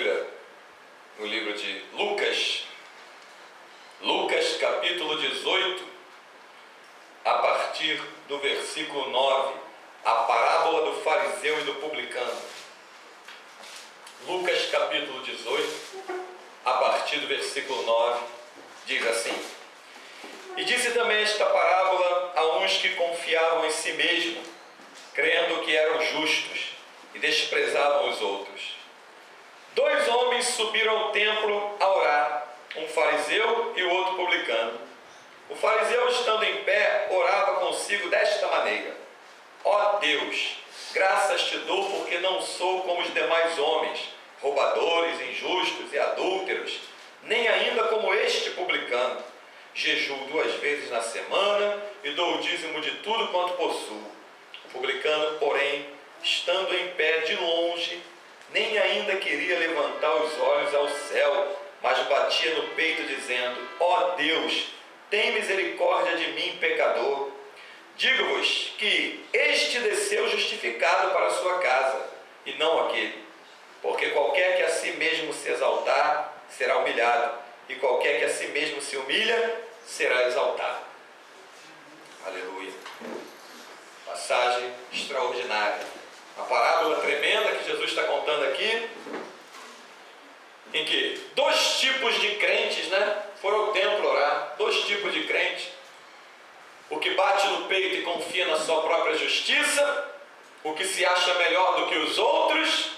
Bíblia no livro de Lucas, Lucas capítulo 18, a partir do versículo 9, a parábola do fariseu e do publicano. Lucas capítulo 18, a partir do versículo 9, diz assim: E disse também esta parábola a uns que confiavam em si mesmos, crendo que eram justos, e desprezavam os outros. 2 homens subiram ao templo a orar, um fariseu e o outro publicano. O fariseu, estando em pé, orava consigo desta maneira: Ó Deus, graças te dou porque não sou como os demais homens, roubadores, injustos e adúlteros, nem ainda como este publicano. Jejuo 2 vezes na semana e dou o dízimo de tudo quanto possuo. O publicano, porém, estando em pé de longe, nem ainda queria levantar os olhos ao céu, mas batia no peito dizendo: Ó Deus, tem misericórdia de mim, pecador. Digo-vos que este desceu justificado para a sua casa, e não aquele. Porque qualquer que a si mesmo se exaltar, será humilhado, e qualquer que a si mesmo se humilha, será exaltado. Aleluia. Passagem extraordinária. Uma parábola tremenda que Jesus está contando aqui, em que 2 tipos de crentes, foram ao templo orar. 2 tipos de crentes: o que bate no peito e confia na sua própria justiça, o que se acha melhor do que os outros,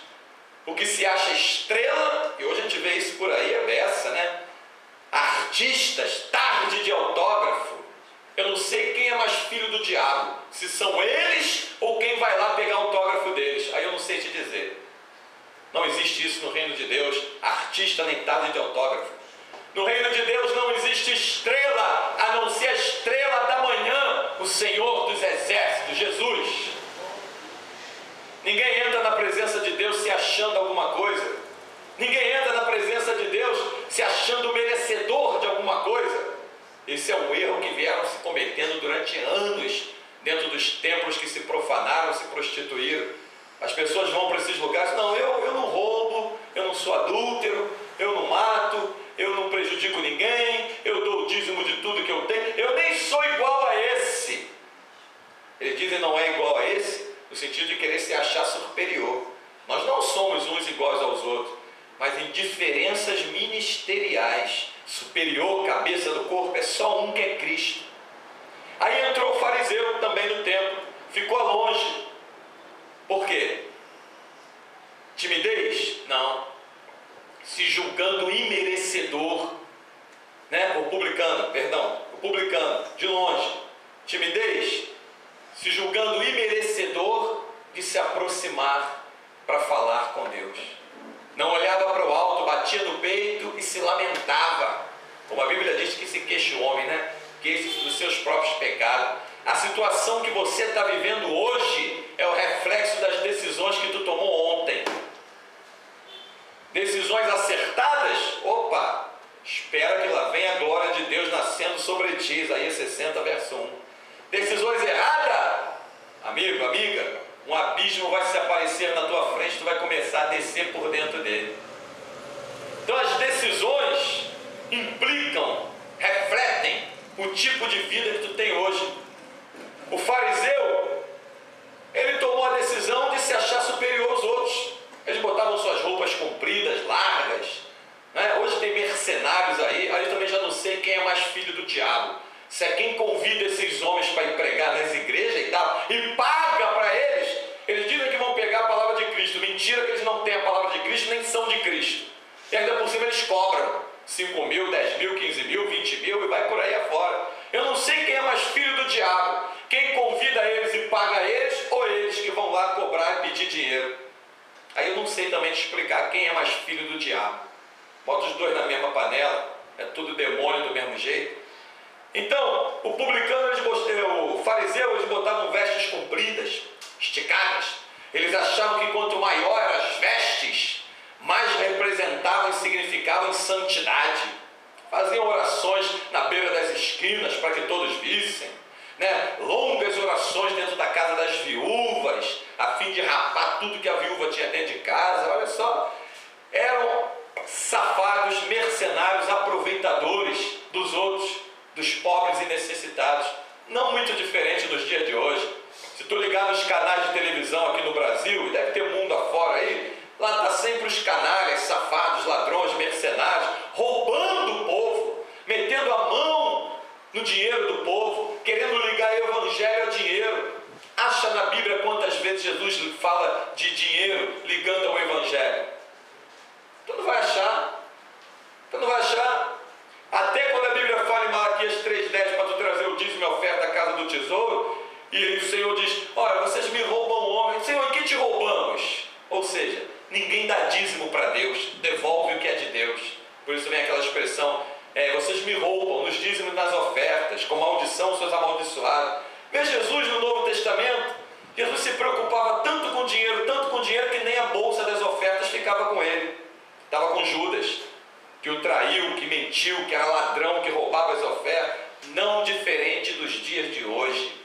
o que se acha estrela, e hoje a gente vê isso por aí, a beça, artistas, tarde de autógrafo. Eu não sei quem é mais filho do diabo, se são eles ou quem vai lá pegar o autógrafo deles. Aí eu não sei te dizer. Não existe isso no reino de Deus, artista nem tarde de autógrafo. No reino de Deus não existe estrela, a não ser a estrela da manhã, o Senhor dos exércitos, Jesus. Ninguém entra na presença de Deus se achando alguma coisa. Ninguém entra na presença de Deus se achando merecedor de alguma coisa. Esse é um erro que vieram se cometendo durante anos dentro dos templos que se profanaram, se prostituíram. As pessoas vão para esses lugares: não, eu não roubo, eu não sou adúltero, eu não mato, eu não prejudico ninguém, eu dou o dízimo de tudo que eu tenho, eu nem sou igual a esse. Eles dizem não é igual a esse, no sentido de querer se achar superior. Nós não somos uns iguais aos outros, mas em diferenças ministeriais. Superior, cabeça do corpo, é só um, que é Cristo. Aí entrou o fariseu também no templo, ficou longe. Por quê? Timidez? Não. Se julgando imerecedor, o publicano, de longe. Timidez? Se julgando imerecedor de se aproximar para falar com Deus. Não olhava para o alto, batia no peito e se lamentava. Como a Bíblia diz que se queixa o homem, queixa dos seus próprios pecados. A situação que você está vivendo hoje é o reflexo das decisões que tu tomou ontem. Decisões acertadas? Opa! Espera que lá venha a glória de Deus nascendo sobre ti. Isaías 60, verso 1. Decisões erradas? Amigo, amiga, um abismo vai se aparecer na tua frente, tu vai começar a descer por dentro dele. Então as decisões implicam, refletem o tipo de vida que tu tem hoje. O fariseu, ele tomou a decisão de se achar superior aos outros. Eles botavam suas roupas compridas, largas, Hoje tem mercenários aí eu também já não sei quem é mais filho do diabo. Se é quem convida esses homens para ir pregar nas igrejas e tal, e paga para eles, eles dizem que vão pegar a palavra de Cristo. Mentira, que eles não têm a palavra de Cristo, nem são de Cristo. E ainda por cima eles cobram 5 mil, 10 mil, 15 mil, 20 mil e vai por aí afora. Eu não sei quem é mais filho do diabo, quem convida eles e paga eles, ou eles que vão lá cobrar e pedir dinheiro. Aí eu não sei também te explicar quem é mais filho do diabo. Bota os dois na mesma panela, é tudo demônio do mesmo jeito. Então, o publicano, o fariseu, eles botavam vestes compridas, esticadas. Eles achavam que quanto maior eram as vestes, mais representavam e significavam santidade. Faziam orações na beira das esquinas para que todos vissem, longas orações dentro da casa das viúvas, a fim de rapar tudo que a viúva tinha dentro de casa. Olha só, eram mercenários aproveitadores dos outros, dos pobres e necessitados. Não muito diferente dos dias de hoje. Se tu ligar nos canais de televisão aqui no Brasil, e deve ter mundo afora aí, lá está sempre os canalhas, safados, ladrões, mercenários, roubando o povo, metendo a mão no dinheiro do povo, querendo ligar o evangelho ao dinheiro. Acha na Bíblia quantas vezes Jesus fala de dinheiro ligando ao evangelho? Tu não vai achar. Tu não vai achar. Até quando a Bíblia fala em Malaquias 3,10 para tu trazer o dízimo e a oferta da casa do tesouro, e o Senhor diz, olha, vocês me roubam homem. Senhor, em que te roubamos? Ou seja, ninguém dá dízimo para Deus, devolve o que é de Deus. Por isso vem aquela expressão, vocês me roubam nos dízimos e nas ofertas, com maldição sois amaldiçoados. Veja Jesus no Novo Testamento, Jesus se preocupava tanto com dinheiro, que nem a bolsa das ofertas ficava com ele. Estava com Judas, que o traiu, que mentiu, que era ladrão, que roubava as ofertas. Não diferente dos dias de hoje.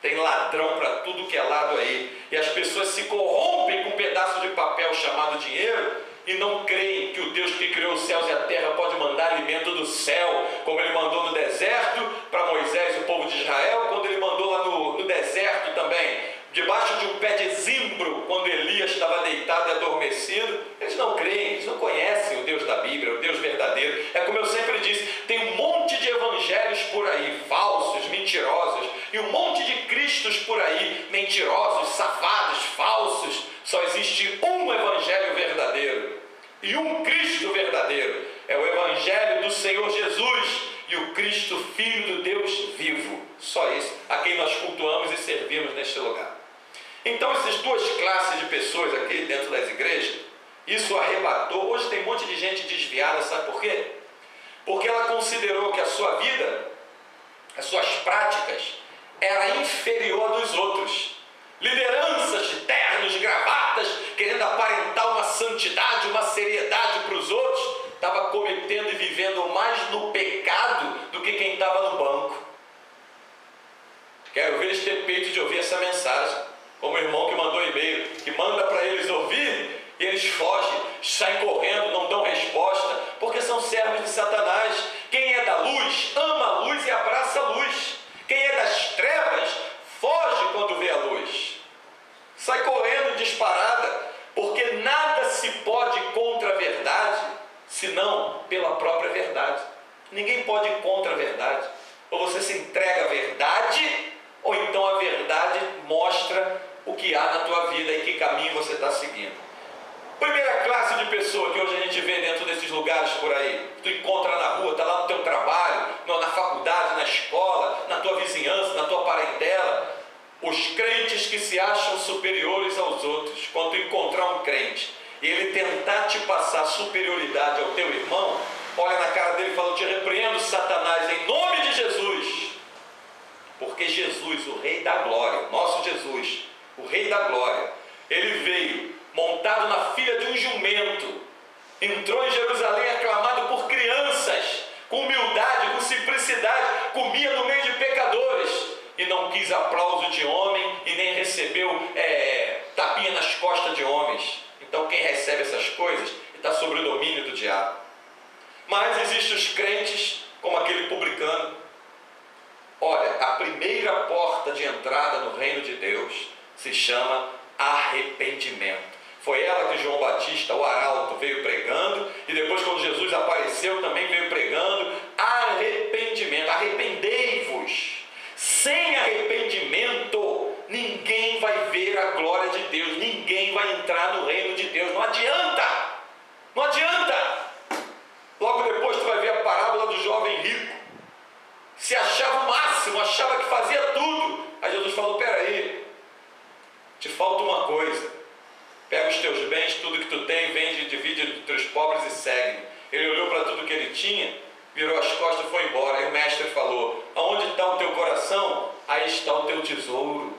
Tem ladrão para tudo que é lado aí. E as pessoas se corrompem com um pedaço de papel chamado dinheiro e não creem que o Deus que criou os céus e a terra pode mandar alimento do céu, como ele mandou no deserto para Moisés e o povo de Israel, quando ele mandou lá no deserto também, debaixo de um pé de zimbro, quando Elias estava deitado e adormecido. Eles não creem, eles não conhecem o Deus da Bíblia, o Deus verdadeiro. É como eu sempre disse, tem um monte de evangelhos por aí, falsos, mentirosos, e um monte de cristos por aí, mentirosos, safados, falsos. Só existe um evangelho verdadeiro e um Cristo verdadeiro. É o evangelho do Senhor Jesus e o Cristo, Filho do Deus vivo. Só isso, a quem nós cultuamos e servimos neste lugar. Então essas duas classes de pessoas aqui dentro das igrejas, isso arrebatou. Hoje tem um monte de gente desviada, sabe por quê? Porque ela considerou que a sua vida, as suas práticas, era inferior a dos outros. Lideranças de ternos, gravatas, querendo aparentar uma santidade, uma seriedade para os outros, estava cometendo e vivendo mais no pecado do que quem estava no banco. Quero ver eles ter peito de ouvir essa mensagem, como o irmão que mandou e-mail, que manda para eles ouvir e eles fogem, saem correndo, não dão resposta, porque são servos de Satanás. Quem é da luz, ama a luz e abraça a luz. Quem é das trevas, foge quando vê a luz. Sai correndo disparada, porque nada se pode contra a verdade, senão pela própria verdade. Ninguém pode ir contra a verdade. Ou você se entrega à verdade, ou então a verdade mostra o que há na tua vida e que caminho você está seguindo. Primeira classe de pessoa que hoje a gente vê dentro desses lugares por aí, tu encontra na rua, está lá no teu trabalho, na faculdade, na escola, na tua vizinhança, na tua parentela, os crentes que se acham superiores aos outros. Quando tu encontrar um crente e ele tentar te passar superioridade ao teu irmão, olha na cara dele e fala, eu te repreendo, Satanás, em nome de Jesus. Porque Jesus, o Rei da Glória, nosso Jesus, o Rei da Glória, ele veio montado na filha de um jumento, entrou em Jerusalém aclamado por crianças, com humildade, com simplicidade, comia no meio de pecadores, e não quis aplauso de homem, e nem recebeu tapinha nas costas de homens. Então quem recebe essas coisas está sob o domínio do diabo. Mas existem os crentes, como aquele publicano. Olha, a primeira porta de entrada no reino de Deus se chama arrependimento. Foi ela que João Batista, o arauto, veio pregando, e depois quando Jesus apareceu também veio pregando arrependimento. Arrependei-vos. Sem arrependimento ninguém vai ver a glória de Deus, ninguém vai entrar no reino de Deus. Não adianta, não adianta. Logo depois tu vai ver a parábola do jovem rico, se achava o máximo, achava que fazia tudo. Aí Jesus falou, peraí, te falta uma coisa. Pega os teus bens, tudo que tu tem, vende, divide entre os teus pobres e segue. Ele olhou para tudo que ele tinha, virou as costas e foi embora. Aí o mestre falou, aonde está o teu coração? Aí está o teu tesouro.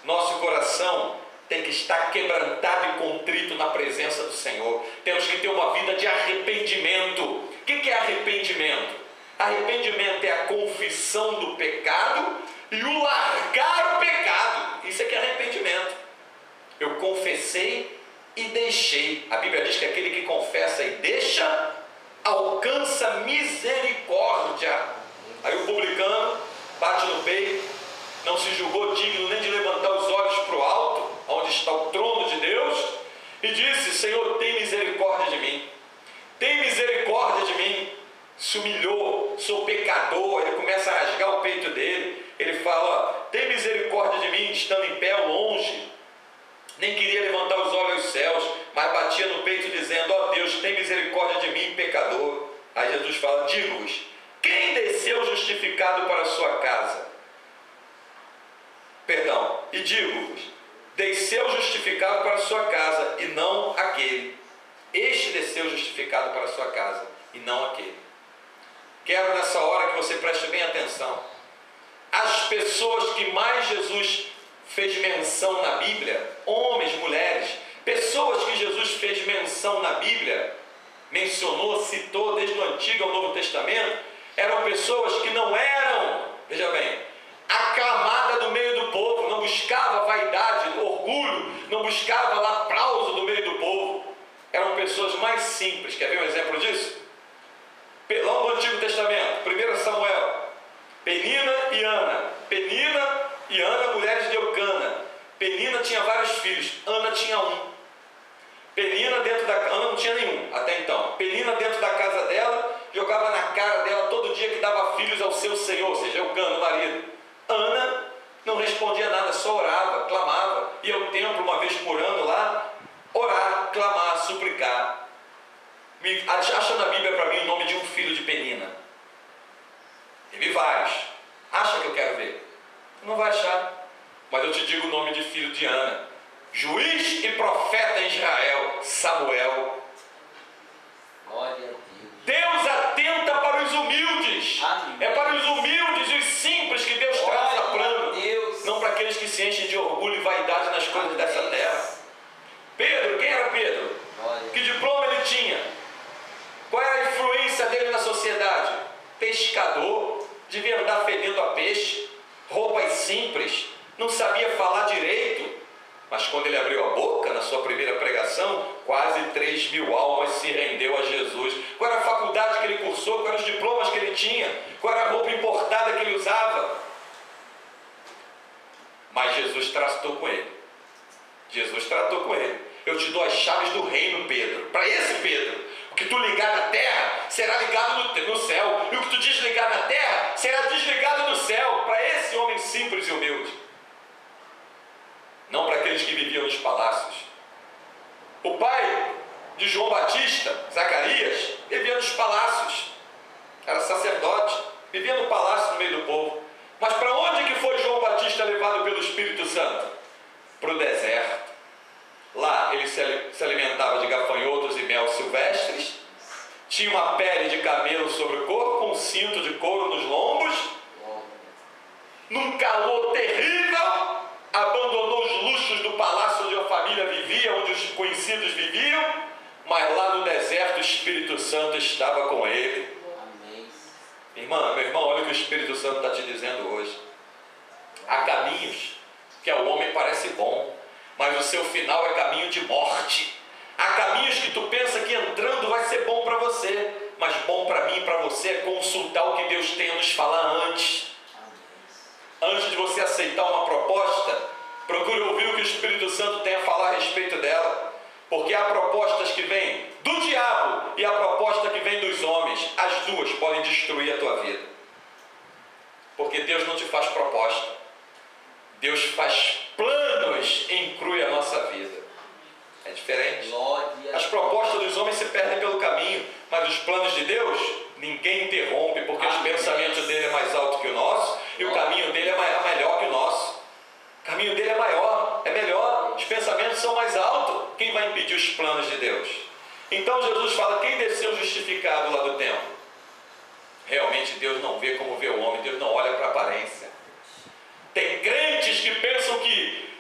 Nosso coração tem que estar quebrantado e contrito na presença do Senhor. Temos que ter uma vida de arrependimento. O que é arrependimento? Arrependimento é a confissão do pecado e o largar o pecado. Isso é que é arrependimento. Eu confessei e deixei. A Bíblia diz que aquele que confessa e deixa, alcança misericórdia. Aí o publicano bate no peito, não se julgou digno nem de levantar os olhos para o alto, onde está o trono de Deus, e disse: Senhor, tem misericórdia de mim, tem misericórdia de mim. Se humilhou, sou pecador. Ele começa a rasgar o peito dele. Ele fala: tem misericórdia de mim, estando em pé longe, nem queria levantar os olhos aos céus, mas batia no peito dizendo: ó Deus, tem misericórdia de mim, pecador. Aí Jesus fala: digo-vos, quem desceu justificado para a sua casa? Perdão, e digo-vos, desceu justificado para a sua casa, e não aquele. Este desceu justificado para a sua casa, e não aquele. Quero nessa hora que você preste bem atenção. As pessoas que mais Jesus fez menção na Bíblia, homens, mulheres, pessoas que Jesus fez menção na Bíblia, mencionou, citou desde o Antigo ao Novo Testamento, eram pessoas que não eram, veja bem, aclamada no meio do povo, não buscava vaidade, orgulho, não buscava aplauso do meio do povo. Eram pessoas mais simples. Quer ver um exemplo disso? Lá no Antigo Testamento, 1 Samuel, Penina e Ana. Penina e Ana, mulheres de Eucana. Penina tinha vários filhos, Ana tinha um. Penina dentro da Ana não tinha nenhum até então. Penina dentro da casa dela, jogava na cara dela todo dia que dava filhos ao seu senhor, ou seja, Eucana, o marido. Ana não respondia nada, só orava, clamava, ia ao templo uma vez por ano lá, orar, clamar, suplicar. Acha na Bíblia para mim o nome de um filho de Penina. Teve vários. Acha que eu quero ver? Não vai achar. Mas eu te digo o nome de filho de Ana. Juiz e profeta em Israel, Samuel. Glória a Deus. Deus atenta para os humildes. Amém. É para os humildes e os simples que Deus traça plano. Não para aqueles que se enchem de orgulho e vaidade nas coisas dessa terra. Pedro, quem era Pedro? Que diploma ele tinha? Qual era a influência dele na sociedade? Pescador, devia andar fedendo a peixe, roupas simples, não sabia falar direito. Mas quando ele abriu a boca na sua primeira pregação, quase 3.000 almas se rendeu a Jesus. Qual era a faculdade que ele cursou? Quais eram os diplomas que ele tinha? Qual era a roupa importada que ele usava? Mas Jesus tratou com ele. Jesus tratou com ele. Eu te dou as chaves do reino, Pedro. Para esse Pedro, o que tu ligar na terra será ligado no céu, e o que tu desligar na terra será desligado no céu. Para esse homem simples e humilde, não para aqueles que viviam nos palácios. O pai de João Batista, Zacarias, vivia nos palácios, era sacerdote, vivia no palácio no meio do povo. Mas para onde que foi João Batista levado pelo Espírito Santo? Para o deserto. Lá ele se alimentava de gafanhotos e mel silvestres, tinha uma pele de camelo sobre o corpo, um cinto de couro nos lombos, num calor terrível, abandonou os luxos do palácio onde a família vivia, onde os conhecidos viviam, mas lá no deserto o Espírito Santo estava com ele. Amém. Irmã, meu irmão, olha o que o Espírito Santo está te dizendo hoje. Há caminhos que ao homem parece bom, mas o seu final é caminho de morte. Há caminhos que tu pensa que entrando vai ser bom para você, mas bom para mim e para você é consultar o que Deus tem a nos falar antes. Antes de você aceitar uma proposta, procure ouvir o que o Espírito Santo tem a falar a respeito dela. Porque há propostas que vêm do diabo e há proposta que vem dos homens. As duas podem destruir a tua vida. Porque Deus não te faz proposta. Deus faz planos e inclui a nossa vida. É diferente. As propostas dos homens se perdem pelo caminho, mas os planos de Deus, ninguém interrompe, porque os pensamentos dele é mais alto que o nosso e o caminho dele é melhor que o nosso. O caminho dele é maior, é melhor, os pensamentos são mais altos. Quem vai impedir os planos de Deus? Então Jesus fala: quem desceu justificado lá do templo? Realmente Deus não vê como vê o homem, Deus não olha para a aparência. Tem crentes que pensam que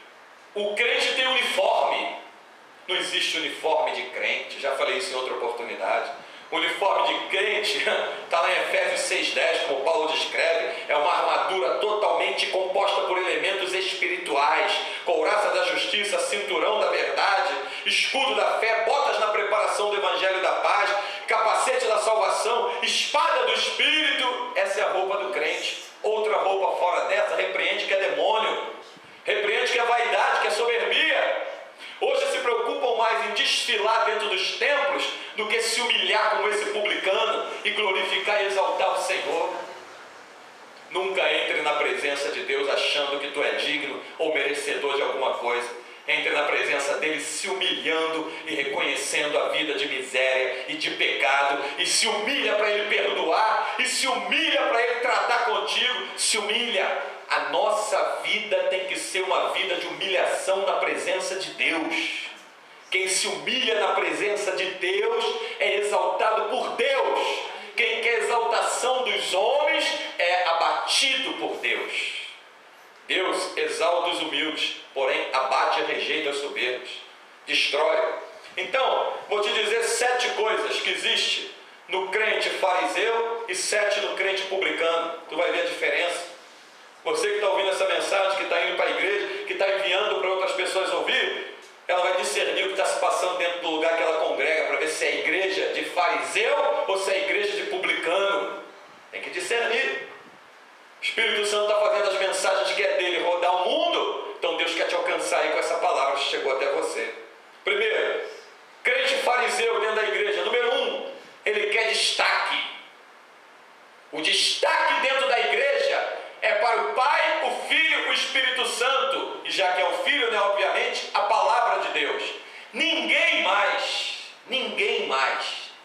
o crente tem uniforme. Não existe uniforme de crente, já falei isso em outra oportunidade. O uniforme de crente está lá em Efésios 6,10, como Paulo descreve, é uma armadura totalmente composta por elementos espirituais, couraça da justiça, cinturão da verdade, escudo da fé, botas na preparação do evangelho da paz, capacete da salvação lá dentro dos templos do que se humilhar como esse publicano e glorificar e exaltar o Senhor. Nunca entre na presença de Deus achando que tu é digno ou merecedor de alguma coisa. Entre na presença dele se humilhando e reconhecendo a vida de miséria e de pecado, e se humilha para ele perdoar, e se humilha para ele tratar contigo, se humilha. A nossa vida tem que ser uma vida de humilhação na presença de Deus. Quem se humilha na presença de Deus é exaltado por Deus. Quem quer exaltação dos homens é abatido por Deus. Deus exalta os humildes, porém abate e rejeita os soberbos, destrói. Então, vou te dizer 7 coisas que existem no crente fariseu e 7 no crente publicano. Tu vai ver a diferença. Você que está ouvindo essa mensagem, que está indo para a igreja, que está enviando para outras pessoas ouvir, ela vai discernir o que está se passando dentro do lugar que ela congrega, para ver se é igreja de fariseu ou se é igreja de publicano. Tem que discernir. O Espírito Santo está fazendo as mensagens que é dele rodar o mundo, então Deus quer te alcançar aí com essa palavra que chegou até você. Primeiro, crente fariseu dentro da igreja, número 1, ele quer destaque. O destaque dentro da igreja é para o Pai, o Filho e o Espírito Santo, e já que é o Filho, né, obviamente, a palavra de Deus. Ninguém mais,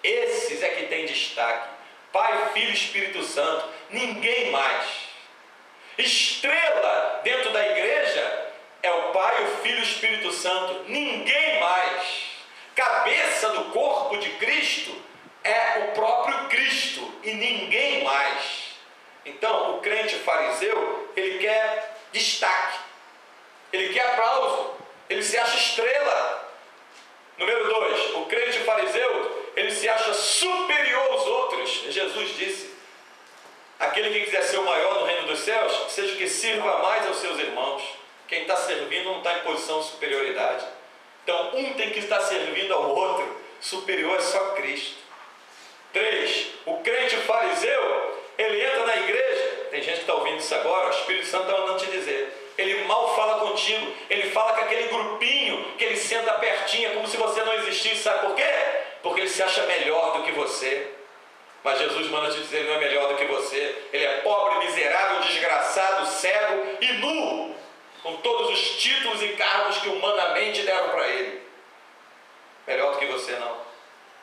esses é que tem destaque. Pai, Filho e Espírito Santo, ninguém mais. Estrela dentro da igreja é o Pai, o Filho e o Espírito Santo, ninguém mais. Cabeça do corpo de Cristo é o próprio Cristo e ninguém mais. Então, o crente fariseu, ele quer destaque, ele quer aplauso, ele se acha estrela. Número 2, o crente fariseu, ele se acha superior aos outros. Jesus disse: aquele que quiser ser o maior no reino dos céus, seja o que sirva mais aos seus irmãos. Quem está servindo não está em posição de superioridade. Então, um tem que estar servindo ao outro. Superior é só Cristo. 3, o crente fariseu, ele entra na igreja. Tem gente que está ouvindo isso agora, o Espírito Santo está mandando te dizer. Ele mal fala contigo, ele fala com aquele grupinho que ele senta pertinho, como se você não existisse. Sabe por quê? Porque ele se acha melhor do que você. Mas Jesus manda te dizer: ele não é melhor do que você. Ele é pobre, miserável, desgraçado, cego e nu, com todos os títulos e cargos que humanamente deram para ele. Melhor do que você não.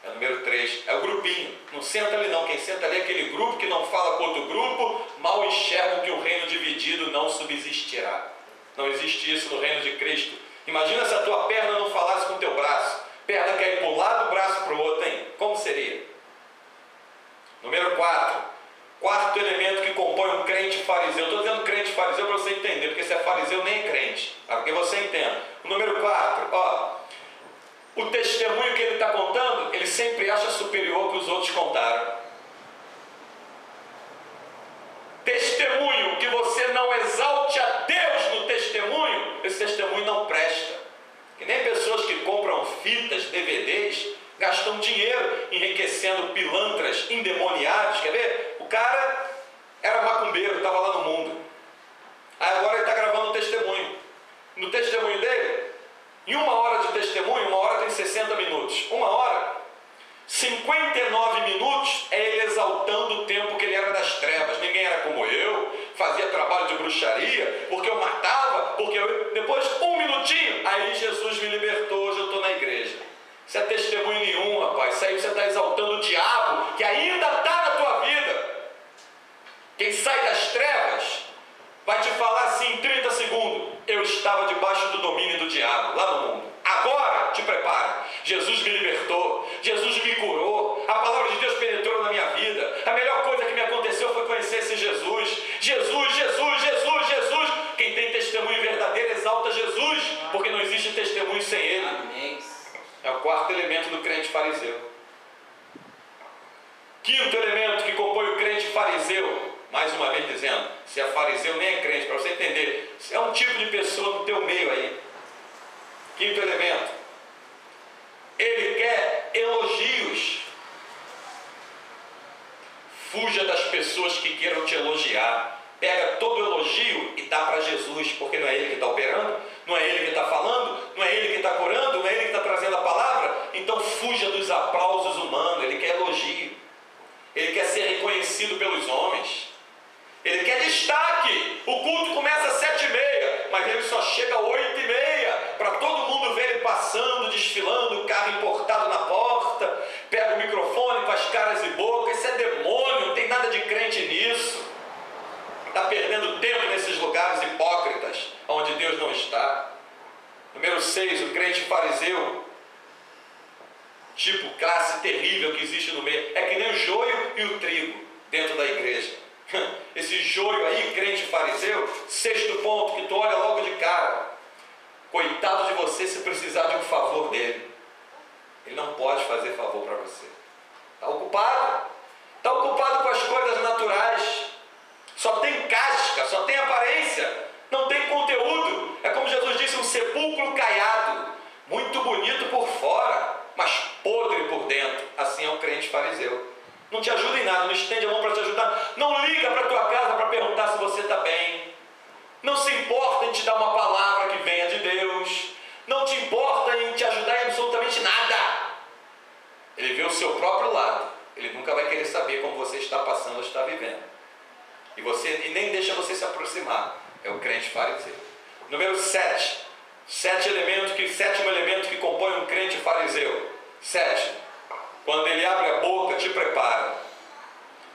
É o número 3, é o grupinho. Não senta ali não, quem senta ali é aquele grupo que não fala com outro grupo, mal enxergam que o reino dividido não subsistirá. Não existe isso no reino de Cristo. Imagina se a tua perna não falasse com o teu braço. Perna quer ir para um lado, braço para o outro, hein? Como seria? Número 4, quarto elemento que compõe um crente fariseu. Estou dizendo crente fariseu para você entender, porque se é fariseu nem é crente, tá? Porque você entenda. O número 4, o testemunho que ele está contando, ele sempre acha superior ao que os outros contaram. Testemunho que você não exalte a Deus no testemunho, esse testemunho não presta. Que nem pessoas que compram fitas, DVDs, gastam dinheiro enriquecendo pilantras endemoniados. Quer ver? O cara era macumbeiro, estava lá no mundo. Aí agora ele está gravando um testemunho. No testemunho dele, em 1 hora de testemunho, 1 hora tem 60 minutos. 1 hora, 59 minutos é ele exaltando o tempo que ele era das trevas. Ninguém era como eu, fazia trabalho de bruxaria, porque eu matava, porque eu... Depois, 1 minutinho, aí Jesus me libertou, hoje eu estou na igreja. Isso é testemunho nenhum, rapaz. Isso aí você está exaltando o diabo, que ainda está na tua vida. Quem sai das trevas vai te falar assim em 30 segundos: eu estava debaixo do domínio do diabo, lá no mundo. Agora, te prepara. Jesus me libertou, Jesus me curou, a palavra de Deus penetrou na minha vida. A melhor coisa que me aconteceu foi conhecer esse Jesus. Jesus, Jesus, Jesus, Jesus. Quem tem testemunho verdadeiro exalta Jesus, porque não existe testemunho sem ele. Amém. É o 4º elemento do crente fariseu. 5º elemento que compõe o crente fariseu, mais uma vez dizendo, se é fariseu nem é crente, para você entender, é um tipo de pessoa no teu meio aí. 5º elemento, ele quer elogios. Fuja das pessoas que queiram te elogiar. Pega todo o elogio e dá para Jesus, porque não é ele que está operando, não é ele que está falando, não é ele que está curando, não é ele que está trazendo a palavra. então fuja dos aplausos humanos. Ele quer elogio, ele quer ser reconhecido pelos homens, ele quer destaque. O culto começa às 7h30, mas ele só chega às 8h30, para todo mundo ver ele passando, desfilando, o carro importado na porta, pega o microfone, faz caras e bocas. Isso é demônio, não tem nada de crente nisso. Está perdendo tempo nesses lugares hipócritas, onde Deus não está. Número 6, o crente fariseu, tipo classe terrível que existe no meio, é que nem o joio e o trigo dentro da igreja. Esse joio aí, crente fariseu, 6º ponto, que tu olha logo de cara. Coitado de você se precisar de um favor dele. Ele não pode fazer favor para você. Está ocupado. Está ocupado com as coisas naturais. Só tem casca, só tem aparência, não tem conteúdo. É como Jesus disse, um sepulcro caiado, muito bonito por fora, mas podre por dentro. Assim é o crente fariseu. Não te ajuda em nada, não estende a mão para te ajudar, não liga para a tua casa para perguntar se você está bem, não se importa em te dar uma palavra que venha de Deus, não te importa em te ajudar em absolutamente nada. Ele vê o seu próprio lado, ele nunca vai querer saber como você está passando ou está vivendo. E nem deixa você se aproximar. É o crente fariseu. Número 7. Sétimo elemento que compõe um crente fariseu. 7. Quando ele abre a boca, te prepara.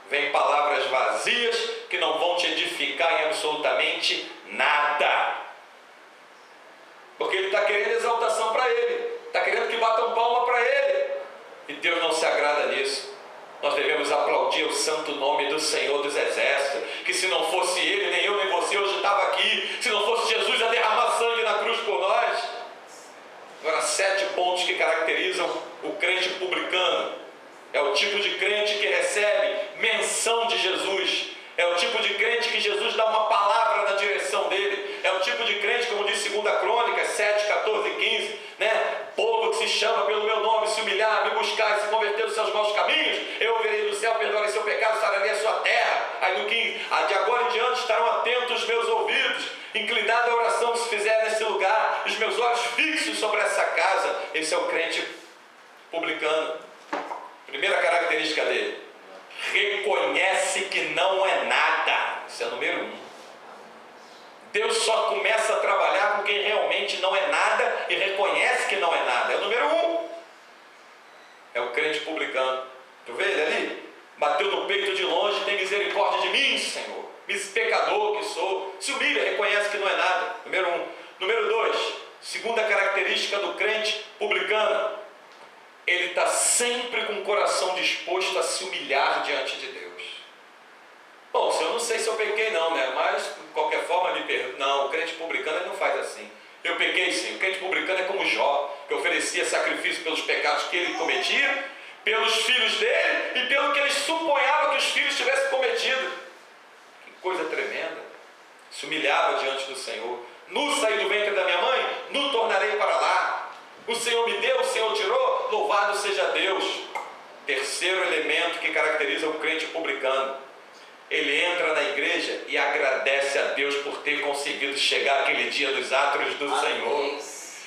Vem palavras vazias que não vão te edificar em absolutamente nada. Porque ele está querendo exaltação para ele. Está querendo que batam palma para ele. E Deus não se agrada nisso. Nós devemos aplaudir o santo nome do Senhor dos Exércitos, que se não fosse Ele, nem eu nem você hoje estava aqui, se não fosse Jesus a derramar sangue na cruz por nós. Agora, 7 pontos que caracterizam o crente publicano. É o tipo de crente que recebe menção de Jesus, é o tipo de crente que Jesus dá uma palavra na direção dele, é o tipo de crente, como diz 2 Crônicas 7, 14 e 15, né? Povo que se chama pelo meu nome, se humilhar, me buscar e se converter dos seus maus caminhos, eu ouvirei do céu, perdoarei seu pecado, sararei a sua terra. Aí no 15, de agora em diante estarão atentos os meus ouvidos, inclinada a oração que se fizer nesse lugar, os meus olhos fixos sobre essa casa. Esse é o crente publicano. Primeira característica dele: reconhece que não é nada. Isso é número 1. Deus só começa a trabalhar com quem realmente não é nada e reconhece que não é nada. É o número 1. É o crente publicano. Tu vê ele ali? Bateu no peito de longe, tem misericórdia de mim, Senhor. Pecador que sou. Se humilha, reconhece que não é nada. Número 1. Número 2. Segunda característica do crente publicano: ele está sempre com o coração disposto a se humilhar diante de Deus. Bom, eu não sei se eu pequei não, né? Mas, de qualquer forma, me pergunto. Não, o crente publicano ele não faz assim. Eu pequei sim. O crente publicano é como Jó, que oferecia sacrifício pelos pecados que ele cometia, pelos filhos dele e pelo que ele suponhava que os filhos tivessem cometido. Que coisa tremenda. Se humilhava diante do Senhor. Nu saí do ventre da minha mãe, nu tornarei para lá. O Senhor me deu, o Senhor tirou, louvado seja Deus. Terceiro elemento que caracteriza o crente publicano: ele entra na igreja e agradece a Deus por ter conseguido chegar aquele dia dos átrios do Senhor.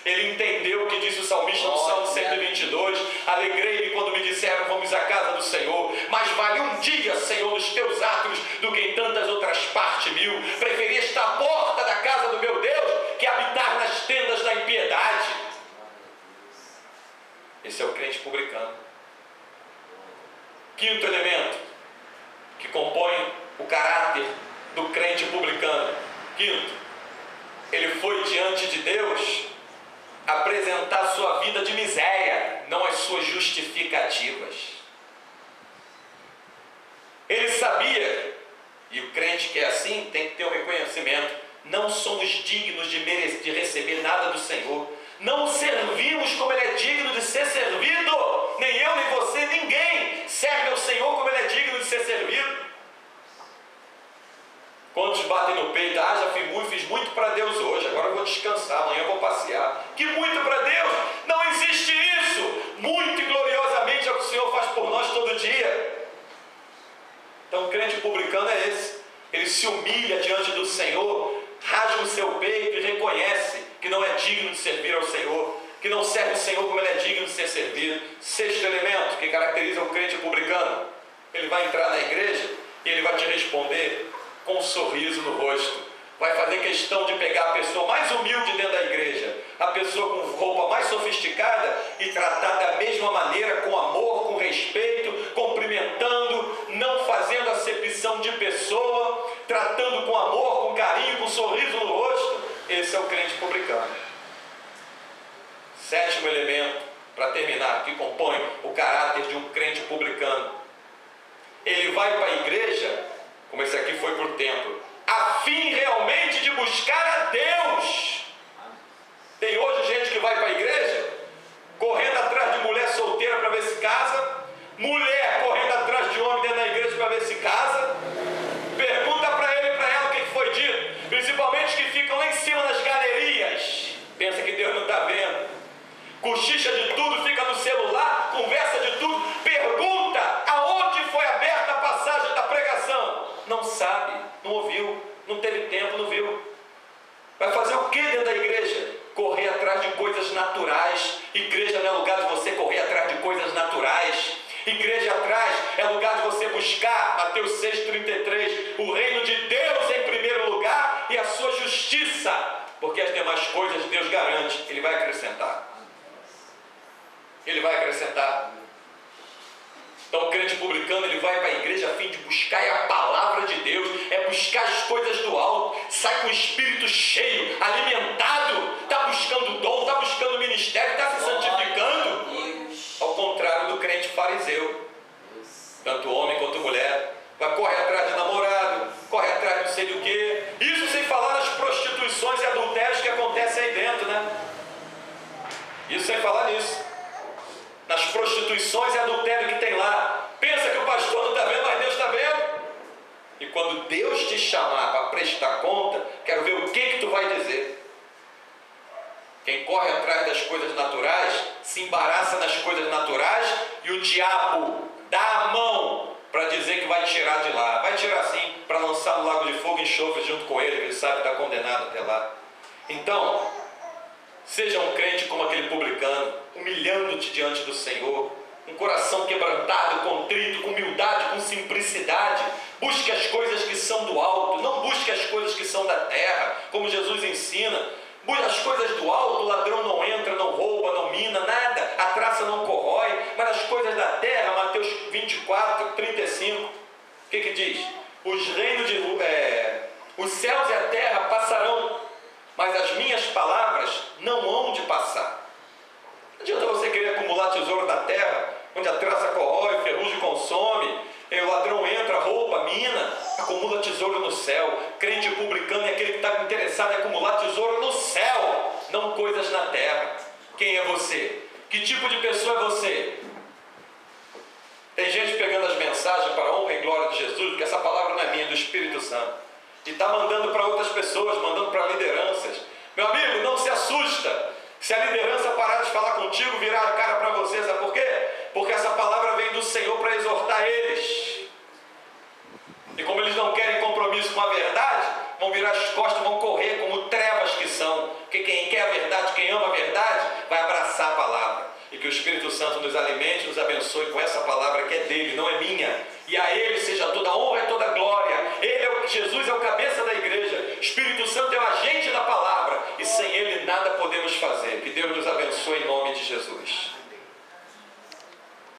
Ele entendeu o que disse o salmista no Salmo 122: alegrei-me quando me disseram vamos à casa do Senhor, mas vale um dia, Senhor, nos teus átrios do que em tantas outras partes mil. Preferi estar à porta da casa do meu Deus que habitar nas tendas da impiedade. Esse é o crente publicano. Quinto elemento que compõe o caráter do crente publicano. Quinto, ele foi diante de Deus apresentar sua vida de miséria, não as suas justificativas. Ele sabia, e o crente que é assim tem que ter um reconhecimento: não somos dignos de receber nada do Senhor, não servimos como Ele é digno de ser servido, nem eu, nem você, ninguém serve ao Senhor como Ele é digno de ser servido. Quantos batem no peito? Já fiz muito para Deus hoje, agora eu vou descansar, amanhã eu vou passear. Que muito para Deus? Não existe isso. Muito e gloriosamente é o que o Senhor faz por nós todo dia. Então o crente publicano é esse. Ele se humilha diante do Senhor, rasga o seu peito e reconhece que não é digno de servir ao Senhor. que não serve o Senhor como ele é digno de ser servido. Sexto elemento que caracteriza o crente publicano: ele vai entrar na igreja e ele vai te responder com um sorriso no rosto. Vai fazer questão de pegar a pessoa mais humilde dentro da igreja, a pessoa com roupa mais sofisticada, e tratar da mesma maneira, com amor, com respeito, cumprimentando, não fazendo acepção de pessoa, tratando com amor, com carinho, com um sorriso no rosto. Esse é o crente publicano. Sétimo elemento, para terminar, que compõe o caráter de um crente publicano: ele vai para a igreja, como esse aqui foi para o templo, a fim realmente de buscar a Deus. Tem hoje gente que vai para a igreja correndo atrás de mulher solteira para ver se casa, mulher correndo atrás de homem dentro da igreja para ver se casa. Pergunta para ele e para ela o que foi dito, principalmente que ficam lá em cima nas galerias, pensa que Deus não está vendo, cochicha de tudo, fica no celular, conversa de tudo, pergunta aonde foi aberta a passagem da pregação, não sabe, não ouviu, não teve tempo, não viu. Vai fazer o que dentro da igreja? Correr atrás de coisas naturais. Igreja não é lugar de você correr atrás de coisas naturais. Igreja atrás é lugar de você buscar, Mateus 6,33, o reino de Deus em primeiro lugar e a sua justiça, porque as demais coisas Deus garante, Ele vai acrescentar. Ele vai acrescentar. Então o crente publicano, ele vai para a igreja a fim de buscar a palavra de Deus, é buscar as coisas do alto, sai com o espírito cheio, alimentado, está buscando dom, está buscando ministério, está se santificando. Ao contrário do crente fariseu, tanto homem quanto mulher, vai correr atrás de namorado, corre atrás de não sei do que, isso sem falar nas prostituições e adultérios que acontecem aí dentro, né? Isso sem falar nisso. Nas prostituições e adultério que tem lá. Pensa que o pastor não está vendo, mas Deus está vendo. E quando Deus te chamar para prestar conta, quero ver o que tu vai dizer. Quem corre atrás das coisas naturais, se embaraça nas coisas naturais, e o diabo dá a mão para dizer que vai tirar de lá. Vai tirar sim, para lançar no lago de fogo e enxofre junto com ele, que ele sabe que está condenado até lá. Então, seja um crente como aquele publicano, humilhando-te diante do Senhor, um coração quebrantado, contrito, com humildade, com simplicidade. Busque as coisas que são do alto, não busque as coisas que são da terra, como Jesus ensina. As coisas do alto, o ladrão não entra, não rouba, não mina, nada, a traça não corrói. Mas as coisas da terra, Mateus 24, 35, o que diz? Os céus e a terra passarão, mas as minhas palavras não hão de passar. Não adianta você querer acumular tesouro da terra, onde a traça corrói, ferrugem consome, e o ladrão entra, rouba, mina. Acumula tesouro no céu. Crente publicano é aquele que está interessado em acumular tesouro no céu, não coisas na terra. Quem é você? Que tipo de pessoa é você? Tem gente pegando as mensagens para a honra e glória de Jesus, porque essa palavra não é minha, é do Espírito Santo, e está mandando para outras pessoas, mandando para lideranças. Meu amigo, não se assusta se a liderança parar de falar contigo, virar a cara para você. Sabe por quê? Porque essa palavra vem do Senhor para exortar eles. E como eles não querem compromisso com a verdade, vão virar as costas, vão correr como trevas que são. Porque quem quer a verdade, quem ama a verdade, vai abraçar a palavra. E que o Espírito Santo nos alimente, nos abençoe com essa palavra que é dele, não é minha. E a ele seja toda honra e toda glória. Jesus é o cabeça da igreja. Espírito Santo é o agente da palavra. E sem ele nada podemos fazer. Que Deus nos abençoe em nome de Jesus.